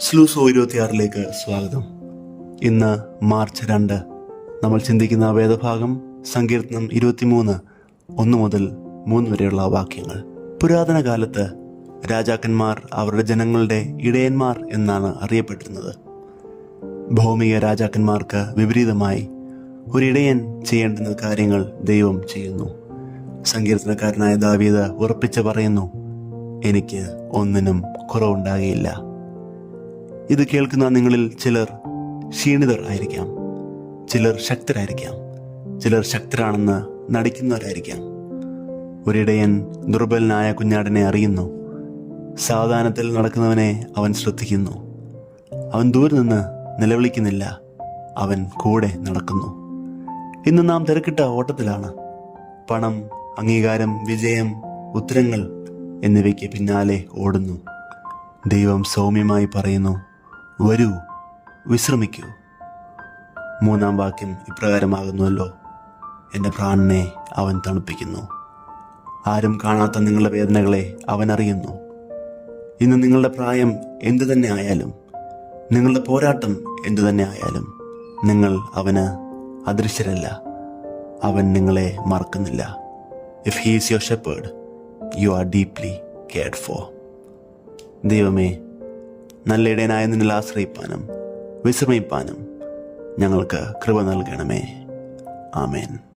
സ്ലൂസോ 26 സ്വാഗതം. ഇന്ന് മാർച്ച് 2. നമ്മൾ ചിന്തിക്കുന്ന വേദഭാഗം സങ്കീർത്തനം 23, 1 മുതൽ 3 വരെയുള്ള വാക്യങ്ങൾ. പുരാതന കാലത്ത് രാജാക്കന്മാർ അവരുടെ ജനങ്ങളുടെ ഇടയന്മാർ എന്നാണ് അറിയപ്പെട്ടിരുന്നത്. ഭൗമിക രാജാക്കന്മാർക്ക് വിപരീതമായി ഒരിടയൻ ചെയ്യേണ്ടുന്ന കാര്യങ്ങൾ ദൈവം ചെയ്യുന്നു. സങ്കീർത്തനക്കാരനായ ദാവീദ് ഉറപ്പിച്ച് പറയുന്നു, എനിക്ക് ഒന്നിനും കുറവുണ്ടാകുകയില്ല. ഇത് കേൾക്കുന്ന നിങ്ങളിൽ ചിലർ ക്ഷീണിതർ ആയിരിക്കാം, ചിലർ ശക്തരായിരിക്കാം, ചിലർ ശക്തരാണെന്ന് നടിക്കുന്നവരായിരിക്കാം. ഒരിടയൻ ദുർബലനായ കുഞ്ഞാടിനെ അറിയുന്നു. സാവധാനത്തിൽ നടക്കുന്നവനെ അവൻ ശ്രദ്ധിക്കുന്നു. അവൻ ദൂരെ നിന്ന് നിലവിളിക്കുന്നില്ല, അവൻ കൂടെ നടക്കുന്നു. ഇന്ന് നാം തിരക്കിട്ട ഓട്ടത്തിലാണ്. പണം, അംഗീകാരം, വിജയം, ഉത്തരങ്ങൾ എന്നിവയ്ക്ക് പിന്നാലെ ഓടുന്നു. ദൈവം സൗമ്യമായി പറയുന്നു, വരൂ, വിശ്രമിക്കൂ. 3-ാം വാക്യം ഇപ്രകാരമാകുന്നുവല്ലോ, എൻ്റെ പ്രാണനെ അവൻ തണുപ്പിക്കുന്നു. ആരും കാണാത്ത നിങ്ങളുടെ വേദനകളെ അവൻ അറിയുന്നു. ഇന്ന് നിങ്ങളുടെ പ്രായം എന്തു തന്നെ ആയാലും, നിങ്ങളുടെ പോരാട്ടം എന്തു തന്നെ ആയാലും, നിങ്ങൾ അവന് അദൃശ്യരല്ല. അവൻ നിങ്ങളെ മറക്കുന്നില്ല. If he is your shepherd, you are deeply cared for. ദൈവമേ, നല്ല ഇടയനായ നിന്നിൽ ആശ്രയിപ്പാനും വിശ്രമിപ്പാനും ഞങ്ങൾക്ക് കൃപ നൽകണമേ. ആമേൻ.